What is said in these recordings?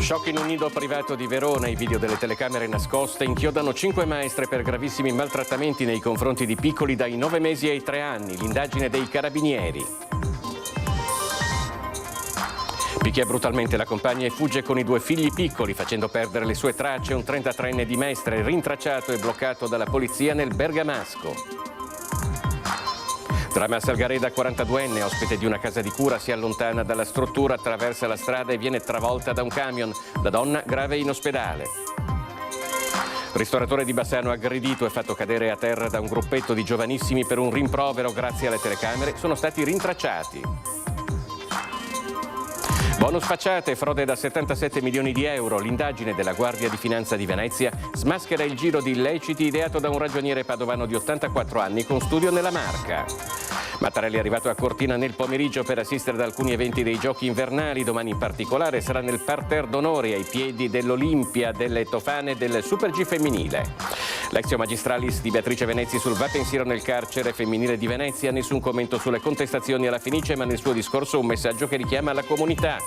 Shock in un nido privato di Verona, i video delle telecamere nascoste inchiodano 5 maestre per gravissimi maltrattamenti nei confronti di piccoli dai 9 mesi ai 3 anni, l'indagine dei carabinieri. Picchia brutalmente la compagna e fugge con i 2 figli piccoli, facendo perdere le sue tracce un 33enne di Mestre, rintracciato e bloccato dalla polizia nel Bergamasco. Dramma a Salgareda, 42enne, ospite di una casa di cura, si allontana dalla struttura, attraversa la strada e viene travolta da un camion. La donna grave in ospedale. Ristoratore di Bassano aggredito e fatto cadere a terra da un gruppetto di giovanissimi per un rimprovero. Grazie alle telecamere sono stati rintracciati. Bonus facciate, frode da 77 milioni di euro. L'indagine della Guardia di Finanza di Venezia smaschera il giro di illeciti ideato da un ragioniere padovano di 84 anni con studio nella Marca. Mattarelli è arrivato a Cortina nel pomeriggio per assistere ad alcuni eventi dei giochi invernali. Domani in particolare sarà nel parterre d'onore ai piedi dell'Olimpia, delle Tofane e del Super G femminile. L'exio magistralis di Beatrice Venezzi sul va pensiero nel carcere femminile di Venezia. Nessun commento sulle contestazioni alla Fenice, ma nel suo discorso un messaggio che richiama la comunità.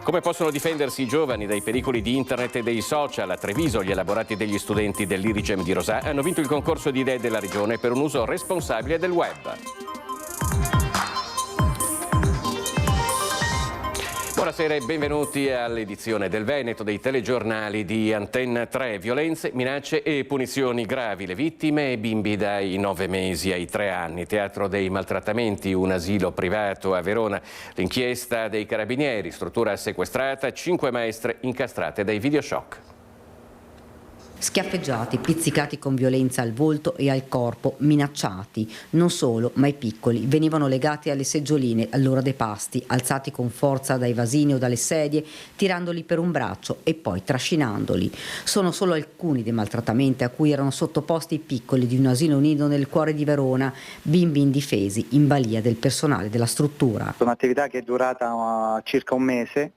Come possono difendersi i giovani dai pericoli di internet e dei social? A Treviso gli elaborati degli studenti dell'Iricem di Rosà hanno vinto il concorso di idee della regione per un uso responsabile del web. Buonasera e benvenuti all'edizione del Veneto dei telegiornali di Antenna 3. Violenze, minacce e punizioni gravi. Le vittime, bimbi dai 9 mesi ai 3 anni. Teatro dei maltrattamenti, un asilo privato a Verona. L'inchiesta dei carabinieri, struttura sequestrata, 5 maestre incastrate dai videoshock. Schiaffeggiati, pizzicati con violenza al volto e al corpo, minacciati. Non solo, ma i piccoli venivano legati alle seggioline all'ora dei pasti, alzati con forza dai vasini o dalle sedie, tirandoli per un braccio e poi trascinandoli. Sono solo alcuni dei maltrattamenti a cui erano sottoposti i piccoli di un asilo nido nel cuore di Verona, bimbi indifesi in balia del personale della struttura. Un'attività che è durata circa un mese,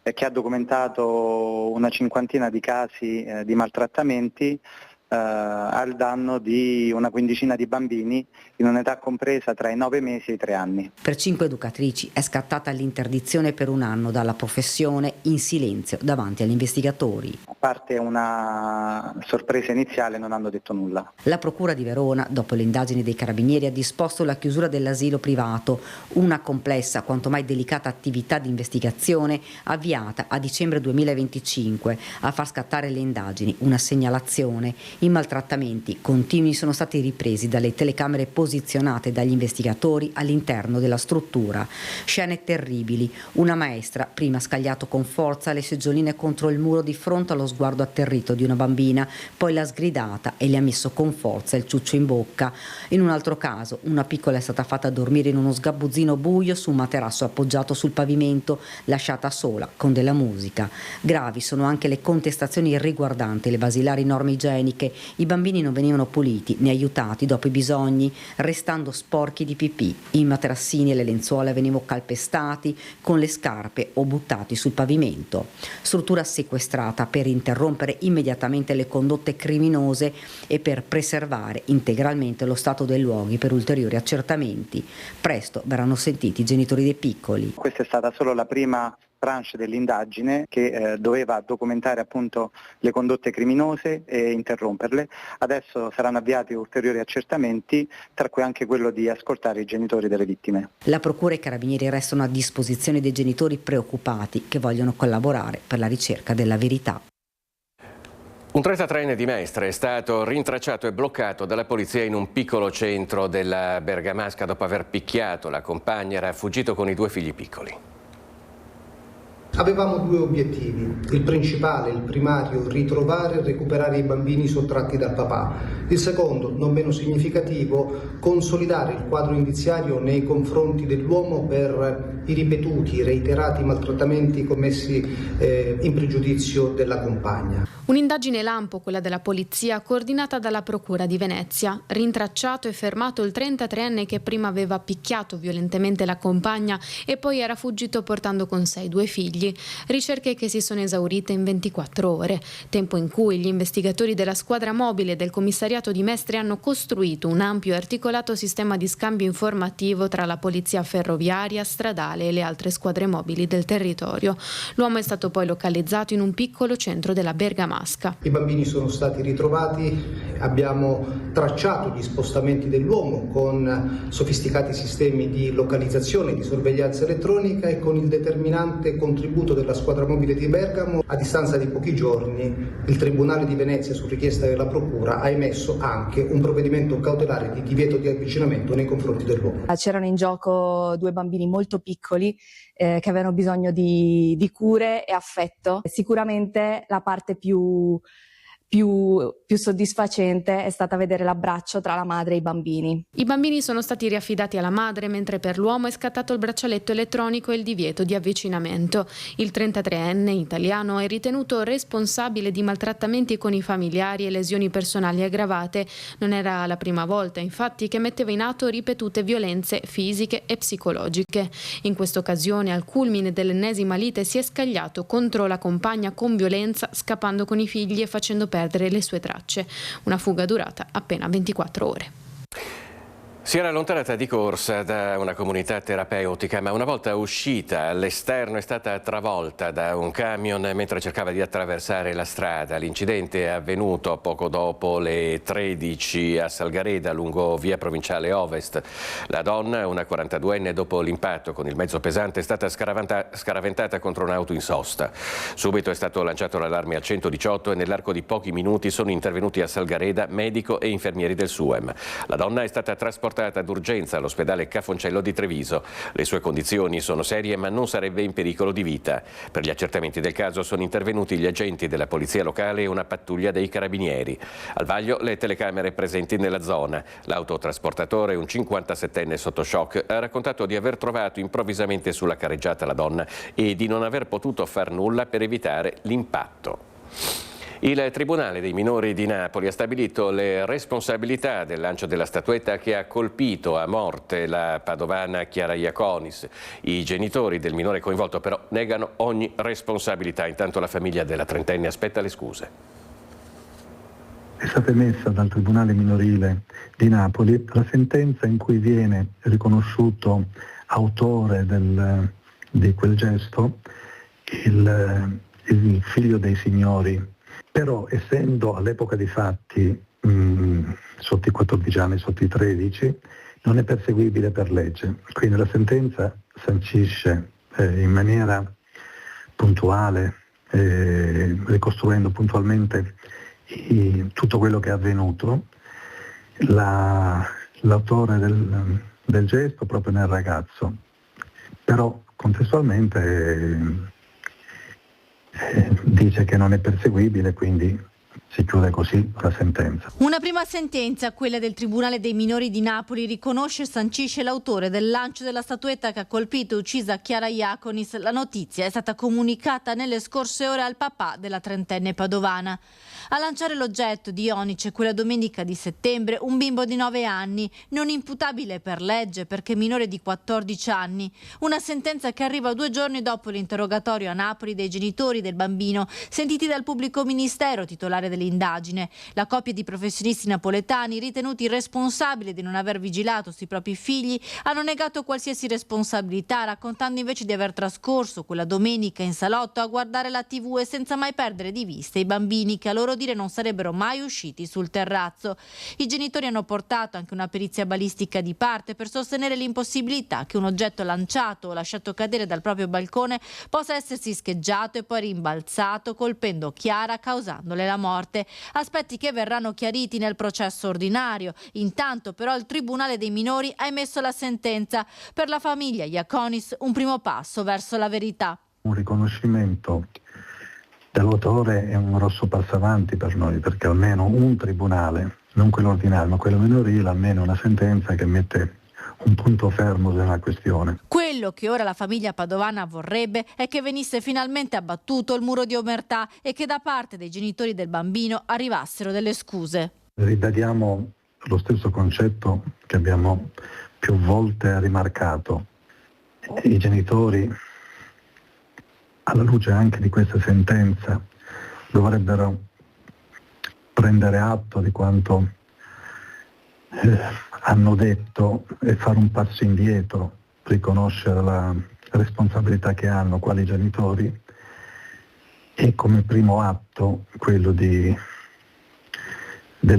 che ha documentato una cinquantina di casi di maltrattamenti al danno di una quindicina di bambini in un'età compresa tra i 9 mesi e i 3 anni. Per 5 educatrici è scattata l'interdizione per un anno dalla professione in silenzio davanti agli investigatori. A parte una sorpresa iniziale non hanno detto nulla. La Procura di Verona, dopo le indagini dei carabinieri, ha disposto la chiusura dell'asilo privato, una complessa quanto mai delicata attività di investigazione avviata a dicembre 2025 a far scattare le indagini, una segnalazione. I maltrattamenti continui sono stati ripresi dalle telecamere posizionate dagli investigatori all'interno della struttura. Scene terribili. Una maestra prima ha scagliato con forza le seggioline contro il muro di fronte allo sguardo atterrito di una bambina, poi l'ha sgridata e le ha messo con forza il ciuccio in bocca. In un altro caso, una piccola è stata fatta dormire in uno sgabuzzino buio su un materasso appoggiato sul pavimento, lasciata sola con della musica. Gravi sono anche le contestazioni riguardanti le basilari norme igieniche. I bambini non venivano puliti né aiutati dopo i bisogni, restando sporchi di pipì. I materassini e le lenzuola venivano calpestati con le scarpe o buttati sul pavimento. Struttura sequestrata per interrompere immediatamente le condotte criminose e per preservare integralmente lo stato dei luoghi per ulteriori accertamenti. Presto verranno sentiti i genitori dei piccoli. Questa è stata solo la prima tranche dell'indagine che doveva documentare appunto le condotte criminose e interromperle. Adesso saranno avviati ulteriori accertamenti, tra cui anche quello di ascoltare i genitori delle vittime. La Procura e i Carabinieri restano a disposizione dei genitori preoccupati che vogliono collaborare per la ricerca della verità. Un 33enne di Mestre è stato rintracciato e bloccato dalla polizia in un piccolo centro della Bergamasca dopo aver picchiato la compagna. Era fuggito con i 2 figli piccoli. Avevamo 2 obiettivi, il principale, il primario, ritrovare e recuperare i bambini sottratti dal papà. Il secondo, non meno significativo, consolidare il quadro indiziario nei confronti dell'uomo per i ripetuti, reiterati maltrattamenti commessi in pregiudizio della compagna. Un'indagine lampo, quella della polizia, coordinata dalla Procura di Venezia. Rintracciato e fermato il 33enne che prima aveva picchiato violentemente la compagna e poi era fuggito portando con sé i 2 figli. figli, ricerche che si sono esaurite in 24 ore, tempo in cui gli investigatori della squadra mobile del commissariato di Mestre hanno costruito un ampio e articolato sistema di scambio informativo tra la polizia ferroviaria, stradale e le altre squadre mobili del territorio. L'uomo è stato poi localizzato in un piccolo centro della Bergamasca. I bambini sono stati ritrovati, abbiamo tracciato gli spostamenti dell'uomo con sofisticati sistemi di localizzazione e di sorveglianza elettronica e con il determinante contributo della squadra mobile di Bergamo. A distanza di pochi giorni il Tribunale di Venezia, su richiesta della Procura, ha emesso anche un provvedimento cautelare di divieto di avvicinamento nei confronti dell'uomo. C'erano in gioco 2 bambini molto piccoli che avevano bisogno di cure e affetto. Sicuramente la parte più soddisfacente è stata vedere l'abbraccio tra la madre e i bambini. I bambini sono stati riaffidati alla madre, mentre per l'uomo è scattato il braccialetto elettronico e il divieto di avvicinamento. Il 33enne italiano è ritenuto responsabile di maltrattamenti con i familiari e lesioni personali aggravate. Non era la prima volta, infatti, che metteva in atto ripetute violenze fisiche e psicologiche. In questa occasione, al culmine dell'ennesima lite, si è scagliato contro la compagna con violenza, scappando con i figli e facendo perdere le sue tracce. Una fuga durata appena 24 ore. Si era allontanata di corsa da una comunità terapeutica, ma una volta uscita all'esterno è stata travolta da un camion mentre cercava di attraversare la strada. L'incidente è avvenuto poco dopo le 13 a Salgareda, lungo via Provinciale Ovest. La donna, una 42enne, dopo l'impatto con il mezzo pesante è stata scaraventata contro un'auto in sosta. Subito è stato lanciato l'allarme al 118 e nell'arco di pochi minuti sono intervenuti a Salgareda medico e infermieri del SUEM. La donna è stata trasportata d'urgenza all'ospedale Cafoncello di Treviso. Le sue condizioni sono serie, ma non sarebbe in pericolo di vita. Per gli accertamenti del caso sono intervenuti gli agenti della polizia locale e una pattuglia dei carabinieri. Al vaglio le telecamere presenti nella zona. L'autotrasportatore, un 57enne sotto shock, ha raccontato di aver trovato improvvisamente sulla carreggiata la donna e di non aver potuto far nulla per evitare l'impatto. Il Tribunale dei minori di Napoli ha stabilito le responsabilità del lancio della statuetta che ha colpito a morte la padovana Chiara Iaconis. I genitori del minore coinvolto però negano ogni responsabilità. Intanto la famiglia della trentenne aspetta le scuse. È stata emessa dal Tribunale minorile di Napoli la sentenza in cui viene riconosciuto autore di quel gesto il figlio dei signori. Però essendo all'epoca dei fatti sotto i 14 anni, sotto i 13, non è perseguibile per legge. Quindi la sentenza sancisce in maniera puntuale, ricostruendo puntualmente tutto quello che è avvenuto, l'autore del gesto proprio nel ragazzo. Però contestualmente dice che non è perseguibile, quindi si chiude così la sentenza. Una prima sentenza, quella del Tribunale dei minori di Napoli, riconosce e sancisce l'autore del lancio della statuetta che ha colpito e uccisa Chiara Iaconis. La notizia è stata comunicata nelle scorse ore al papà della trentenne padovana. A lanciare l'oggetto di Onice quella domenica di settembre un bimbo di 9 anni, non imputabile per legge perché minore di 14 anni. Una sentenza che arriva 2 giorni dopo l'interrogatorio a Napoli dei genitori del bambino, sentiti dal pubblico ministero titolare dell'indagine. La coppia di professionisti napoletani, ritenuti responsabili di non aver vigilato sui propri figli, hanno negato qualsiasi responsabilità, raccontando invece di aver trascorso quella domenica in salotto a guardare la TV e senza mai perdere di vista i bambini che a loro dire non sarebbero mai usciti sul terrazzo. I genitori hanno portato anche una perizia balistica di parte per sostenere l'impossibilità che un oggetto lanciato o lasciato cadere dal proprio balcone possa essersi scheggiato e poi rimbalzato colpendo Chiara, causandole la morte. Aspetti che verranno chiariti nel processo ordinario. Intanto però il Tribunale dei minori ha emesso la sentenza. Per la famiglia Iaconis un primo passo verso la verità. Un riconoscimento dell'autore è un grosso passo avanti per noi, perché almeno un tribunale, non quello ordinario ma quello minorile, almeno una sentenza che mette un punto fermo nella questione. Quello che ora la famiglia padovana vorrebbe è che venisse finalmente abbattuto il muro di omertà e che da parte dei genitori del bambino arrivassero delle scuse. Ribadiamo lo stesso concetto che abbiamo più volte rimarcato. I genitori alla luce anche di questa sentenza, dovrebbero prendere atto di quanto hanno detto e fare un passo indietro, riconoscere la responsabilità che hanno quali genitori e come primo atto quello delle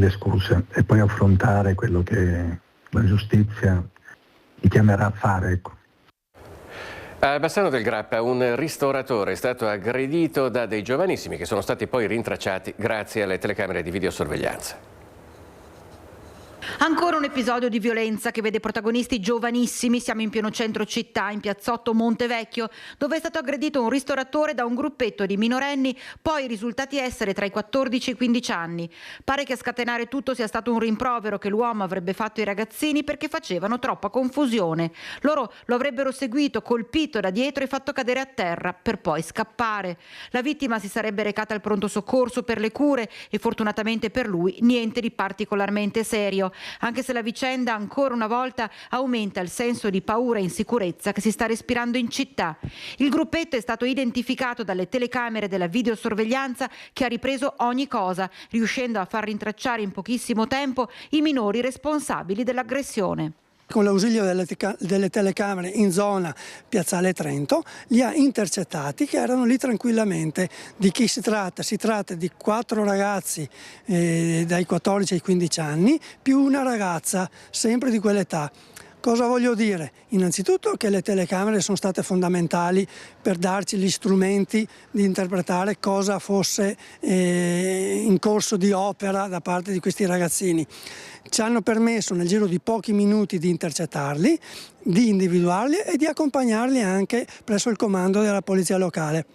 scuse e poi affrontare quello che la giustizia li chiamerà a fare. Ecco. A Bassano del Grappa un ristoratore è stato aggredito da dei giovanissimi che sono stati poi rintracciati grazie alle telecamere di videosorveglianza. Ancora un episodio di violenza che vede protagonisti giovanissimi. Siamo in pieno centro città, in piazzotto Montevecchio, dove è stato aggredito un ristoratore da un gruppetto di minorenni, poi risultati essere tra i 14 e i 15 anni. Pare che a scatenare tutto sia stato un rimprovero che l'uomo avrebbe fatto ai ragazzini perché facevano troppa confusione. Loro lo avrebbero seguito, colpito da dietro e fatto cadere a terra per poi scappare. La vittima si sarebbe recata al pronto soccorso per le cure e fortunatamente per lui niente di particolarmente serio. Anche se la vicenda ancora una volta aumenta il senso di paura e insicurezza che si sta respirando in città. Il gruppetto è stato identificato dalle telecamere della videosorveglianza che ha ripreso ogni cosa, riuscendo a far rintracciare in pochissimo tempo i minori responsabili dell'aggressione. Con l'ausilio delle telecamere in zona Piazzale Trento li ha intercettati che erano lì tranquillamente. Di chi si tratta? Si tratta di 4 ragazzi dai 14 ai 15 anni più una ragazza sempre di quell'età. Cosa voglio dire? Innanzitutto che le telecamere sono state fondamentali per darci gli strumenti di interpretare cosa fosse in corso di opera da parte di questi ragazzini. Ci hanno permesso nel giro di pochi minuti di intercettarli, di individuarli e di accompagnarli anche presso il comando della polizia locale.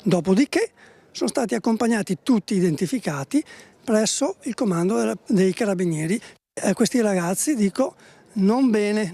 Dopodiché sono stati accompagnati tutti identificati presso il comando dei carabinieri. A questi ragazzi dico non bene,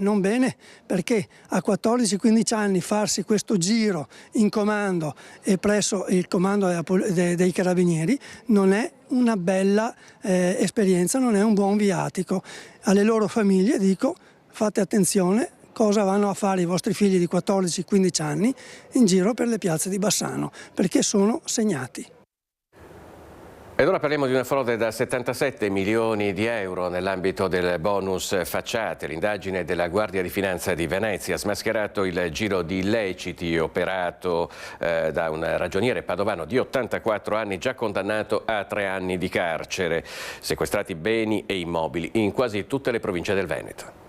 perché a 14-15 anni farsi questo giro in comando e presso il comando dei carabinieri non è una bella esperienza, non è un buon viatico. Alle loro famiglie dico fate attenzione cosa vanno a fare i vostri figli di 14-15 anni in giro per le piazze di Bassano, perché sono segnati. Ed ora parliamo di una frode da 77 milioni di euro nell'ambito del bonus facciate. L'indagine della Guardia di Finanza di Venezia ha smascherato il giro di illeciti operato da un ragioniere padovano di 84 anni già condannato a 3 anni di carcere. Sequestrati beni e immobili in quasi tutte le province del Veneto.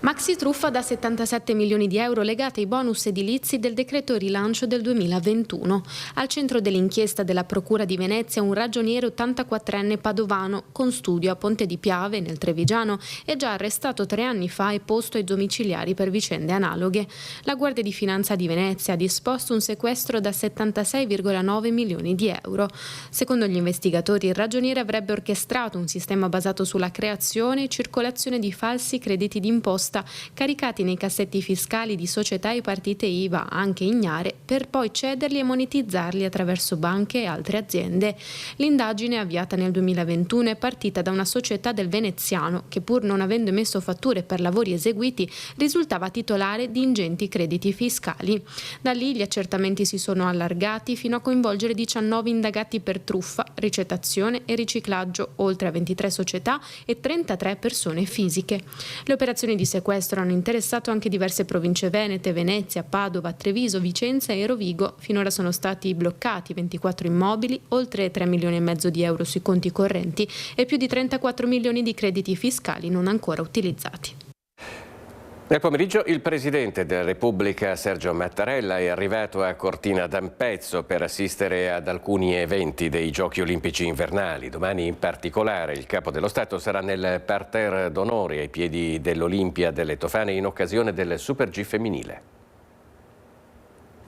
Maxi truffa da 77 milioni di euro legate ai bonus edilizi del decreto rilancio del 2021. Al centro dell'inchiesta della Procura di Venezia un ragioniere 84enne padovano con studio a Ponte di Piave nel Trevigiano è già arrestato 3 anni fa e posto ai domiciliari per vicende analoghe. La Guardia di Finanza di Venezia ha disposto un sequestro da 76,9 milioni di euro. Secondo gli investigatori il ragioniere avrebbe orchestrato un sistema basato sulla creazione e circolazione di falsi crediti d'imposta caricati nei cassetti fiscali di società e partite IVA, anche ignare, per poi cederli e monetizzarli attraverso banche e altre aziende. L'indagine, avviata nel 2021, è partita da una società del veneziano che, pur non avendo emesso fatture per lavori eseguiti, risultava titolare di ingenti crediti fiscali. Da lì gli accertamenti si sono allargati fino a coinvolgere 19 indagati per truffa, ricettazione e riciclaggio, oltre a 23 società e 33 persone fisiche. Le operazioni di sequestro hanno interessato anche diverse province venete, Venezia, Padova, Treviso, Vicenza e Rovigo. Finora sono stati bloccati 24 immobili, oltre 3 milioni e mezzo di euro sui conti correnti e più di 34 milioni di crediti fiscali non ancora utilizzati. Nel pomeriggio il Presidente della Repubblica Sergio Mattarella è arrivato a Cortina d'Ampezzo per assistere ad alcuni eventi dei Giochi Olimpici invernali. Domani in particolare il Capo dello Stato sarà nel parterre d'onore ai piedi dell'Olimpia delle Tofane in occasione del Super G femminile.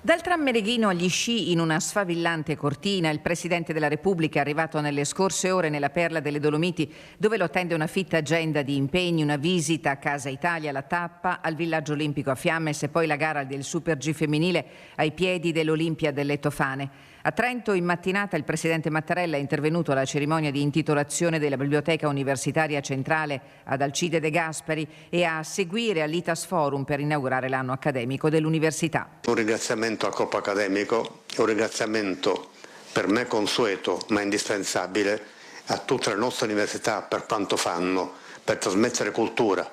Dal tram Mereghino agli sci in una sfavillante Cortina, il Presidente della Repubblica è arrivato nelle scorse ore nella Perla delle Dolomiti, dove lo attende una fitta agenda di impegni, una visita a Casa Italia, la tappa, al Villaggio Olimpico a Fiammes e poi la gara del Super G femminile ai piedi dell'Olimpia delle Tofane. A Trento in mattinata il presidente Mattarella è intervenuto alla cerimonia di intitolazione della Biblioteca Universitaria Centrale ad Alcide De Gasperi e a seguire all'Itas Forum per inaugurare l'anno accademico dell'università. Un ringraziamento al corpo accademico e un ringraziamento per me consueto ma indispensabile a tutte le nostre università per quanto fanno per trasmettere cultura.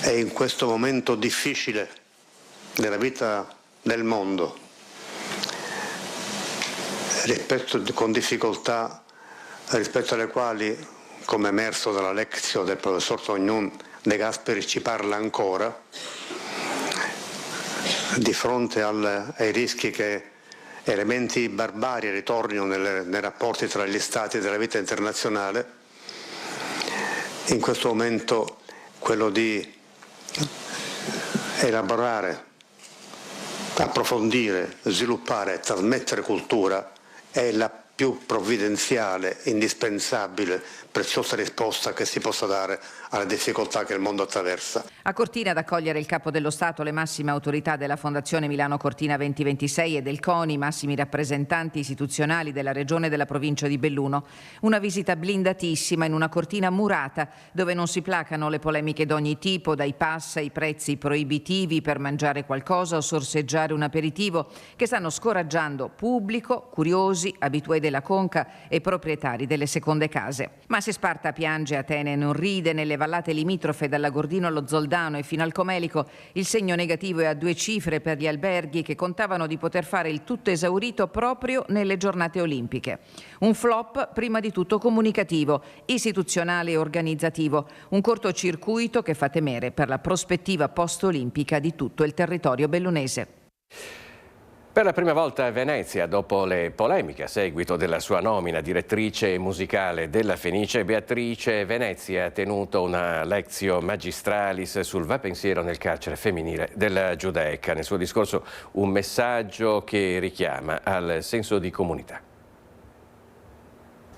E in questo momento difficile della vita del mondo, con difficoltà rispetto alle quali, come emerso dalla lezione del professor Tognun, De Gasperi ci parla ancora, di fronte ai rischi che elementi barbari ritornino nei rapporti tra gli Stati e della vita internazionale. In questo momento quello di elaborare, approfondire, sviluppare e trasmettere cultura è la più provvidenziale, indispensabile, preziosa risposta che si possa dare alle difficoltà che il mondo attraversa. A Cortina ad accogliere il Capo dello Stato, le massime autorità della Fondazione Milano Cortina 2026 e del CONI, massimi rappresentanti istituzionali della Regione e della Provincia di Belluno. Una visita blindatissima in una cortina murata dove non si placano le polemiche d'ogni tipo, dai pass ai prezzi proibitivi per mangiare qualcosa o sorseggiare un aperitivo, che stanno scoraggiando pubblico, curiosi, abitué della Conca e proprietari delle seconde case. Ma se Sparta piange, Atene non ride. Nelle vallate limitrofe dalla Gordino allo Zoldano e fino al Comelico il segno negativo è a 2 cifre per gli alberghi che contavano di poter fare il tutto esaurito proprio nelle giornate olimpiche. Un flop prima di tutto comunicativo, istituzionale e organizzativo, un cortocircuito che fa temere per la prospettiva post-olimpica di tutto il territorio bellunese. Per la prima volta a Venezia, dopo le polemiche a seguito della sua nomina direttrice musicale della Fenice, Beatrice Venezzi ha tenuto una lectio magistralis sul va pensiero nel carcere femminile della Giudecca. Nel suo discorso un messaggio che richiama al senso di comunità.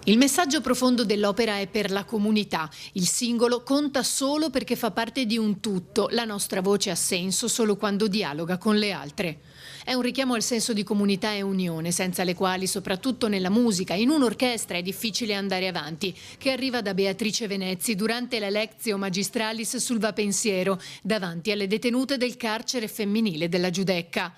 Il messaggio profondo dell'opera è per la comunità. Il singolo conta solo perché fa parte di un tutto. La nostra voce ha senso solo quando dialoga con le altre. È un richiamo al senso di comunità e unione, senza le quali, soprattutto nella musica, in un'orchestra è difficile andare avanti, che arriva da Beatrice Venezzi durante la lectio magistralis sul va pensiero, davanti alle detenute del carcere femminile della Giudecca.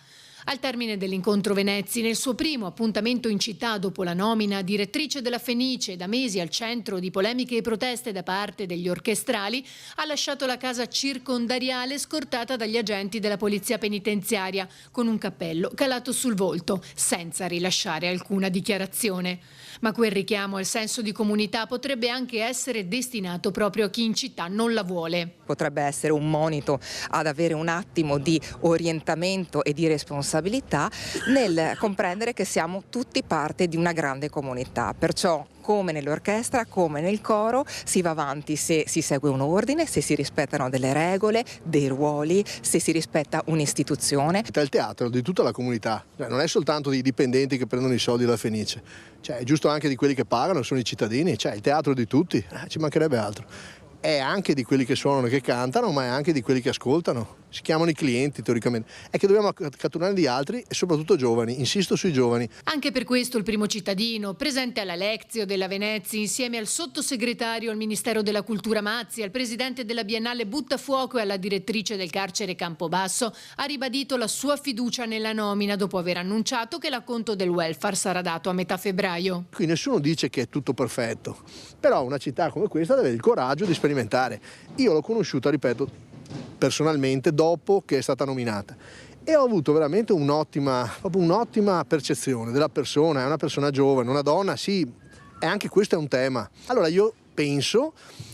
Al termine dell'incontro Venezzi, nel suo primo appuntamento in città dopo la nomina direttrice della Fenice, da mesi al centro di polemiche e proteste da parte degli orchestrali, ha lasciato la casa circondariale scortata dagli agenti della polizia penitenziaria, con un cappello calato sul volto, senza rilasciare alcuna dichiarazione. Ma quel richiamo al senso di comunità potrebbe anche essere destinato proprio a chi in città non la vuole. Potrebbe essere un monito ad avere un attimo di orientamento e di responsabilità nel comprendere che siamo tutti parte di una grande comunità, perciò come nell'orchestra, come nel coro, si va avanti se si segue un ordine, se si rispettano delle regole, dei ruoli, se si rispetta un'istituzione. È il teatro di tutta la comunità, non è soltanto dei dipendenti che prendono i soldi dalla Fenice, è giusto anche di quelli che pagano, sono i cittadini, il teatro di tutti, ci mancherebbe altro. È anche di quelli che suonano e che cantano, ma è anche di quelli che ascoltano. Si chiamano i clienti teoricamente. È che dobbiamo catturare gli altri e soprattutto giovani, insisto sui giovani. Anche per questo il primo cittadino, presente alla lectio della Venezzi, insieme al sottosegretario al Ministero della Cultura Mazzi, al presidente della Biennale Buttafuoco e alla direttrice del carcere Campobasso, ha ribadito la sua fiducia nella nomina dopo aver annunciato che l'acconto del welfare sarà dato a metà febbraio. Qui nessuno dice che è tutto perfetto, però una città come questa deve avere il coraggio di sperimentare. Io l'ho conosciuta, ripeto, personalmente dopo che è stata nominata e ho avuto veramente un'ottima percezione della persona. È una persona giovane, una donna, sì, e anche questo è un tema. Allora io penso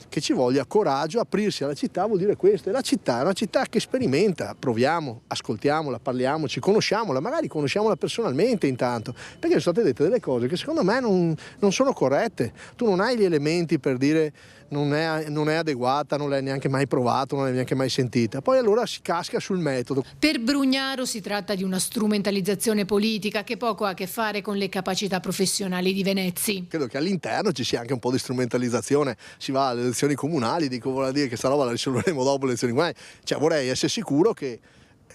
che ci voglia coraggio, aprirsi alla città vuol dire questo, e la città è una città che sperimenta, proviamo, ascoltiamola, parliamoci, conosciamola, magari conosciamola personalmente intanto, perché sono state dette delle cose che secondo me non sono corrette. Tu non hai gli elementi per dire non è adeguata, non l'hai neanche mai provato, non l'hai neanche mai sentita, poi allora si casca sul metodo. Per Brugnaro si tratta di una strumentalizzazione politica che poco ha a che fare con le capacità professionali di Venezzi. Credo che all'interno ci sia anche un po' di strumentalizzazione, si va alle elezioni comunali, vuol dire che sta roba la risolveremo dopo le elezioni comunali, vorrei essere sicuro che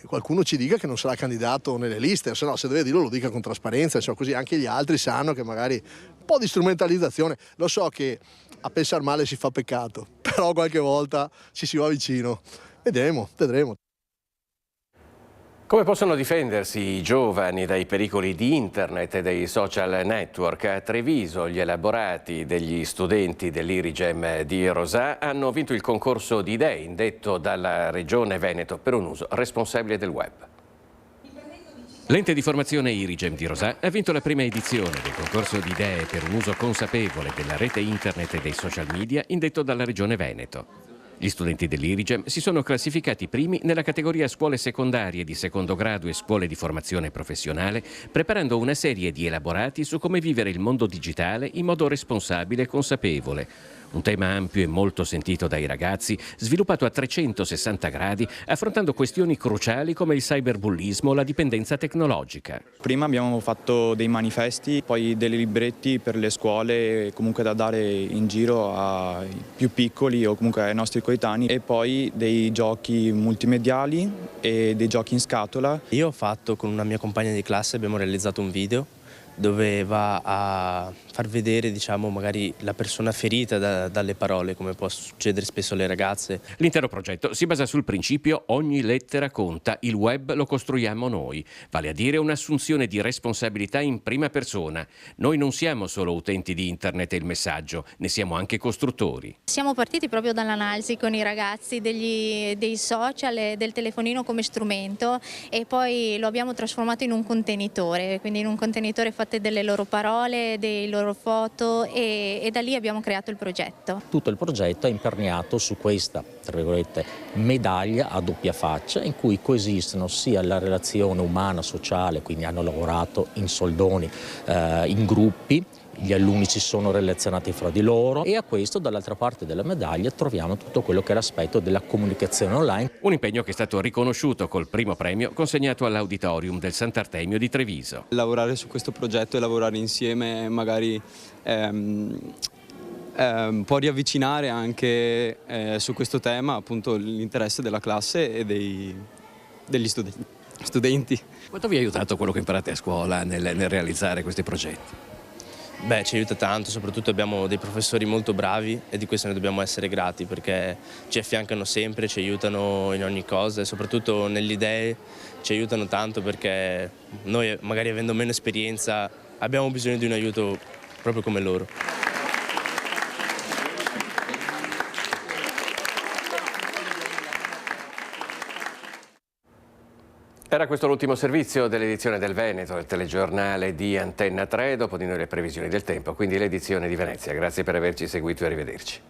qualcuno ci dica che non sarà candidato nelle liste, se no, se deve dirlo lo dica con trasparenza, insomma, così anche gli altri sanno che magari un po' di strumentalizzazione, lo so che a pensare male si fa peccato, però qualche volta ci si va vicino, vedremo. Come possono difendersi i giovani dai pericoli di internet e dei social network? A Treviso gli elaborati degli studenti dell'Irigem di Rosà hanno vinto il concorso di idee indetto dalla Regione Veneto per un uso responsabile del web. L'ente di formazione Irigem di Rosà ha vinto la prima edizione del concorso di idee per un uso consapevole della rete internet e dei social media indetto dalla Regione Veneto. Gli studenti dell'Irigem si sono classificati primi nella categoria scuole secondarie di secondo grado e scuole di formazione professionale, preparando una serie di elaborati su come vivere il mondo digitale in modo responsabile e consapevole. Un tema ampio e molto sentito dai ragazzi, sviluppato a 360 gradi, affrontando questioni cruciali come il cyberbullismo o la dipendenza tecnologica. Prima abbiamo fatto dei manifesti, poi dei libretti per le scuole, comunque da dare in giro ai più piccoli o comunque ai nostri coetanei, e poi dei giochi multimediali e dei giochi in scatola. Io ho fatto con una mia compagna di classe, abbiamo realizzato un video dove va a far vedere, diciamo, magari la persona ferita dalle parole, come può succedere spesso alle ragazze. L'intero progetto si basa sul principio ogni lettera conta, il web lo costruiamo noi, vale a dire un'assunzione di responsabilità in prima persona. Noi non siamo solo utenti di internet e il messaggio, ne siamo anche costruttori. Siamo partiti proprio dall'analisi con i ragazzi dei social e del telefonino come strumento, e poi lo abbiamo trasformato in un contenitore, quindi in un contenitore fatto delle loro parole, dei loro foto, e da lì abbiamo creato il progetto. Tutto il progetto è imperniato su questa, tra virgolette, medaglia a doppia faccia, in cui coesistono sia la relazione umana, sociale, quindi hanno lavorato in soldoni, in gruppi, gli alunni si sono relazionati fra di loro, e a questo dall'altra parte della medaglia troviamo tutto quello che è l'aspetto della comunicazione online. Un impegno che è stato riconosciuto col primo premio consegnato all'Auditorium del Sant'Artemio di Treviso. Lavorare su questo progetto e lavorare insieme magari può riavvicinare anche su questo tema appunto l'interesse della classe e degli studenti. Quanto vi ha aiutato quello che imparate a scuola nel realizzare questi progetti? Beh, ci aiuta tanto, soprattutto abbiamo dei professori molto bravi e di questo ne dobbiamo essere grati, perché ci affiancano sempre, ci aiutano in ogni cosa e soprattutto nelle idee ci aiutano tanto, perché noi magari avendo meno esperienza abbiamo bisogno di un aiuto proprio come loro. Era questo l'ultimo servizio dell'edizione del Veneto, il telegiornale di Antenna 3, dopo di noi le previsioni del tempo, quindi l'edizione di Venezia. Grazie per averci seguito e arrivederci.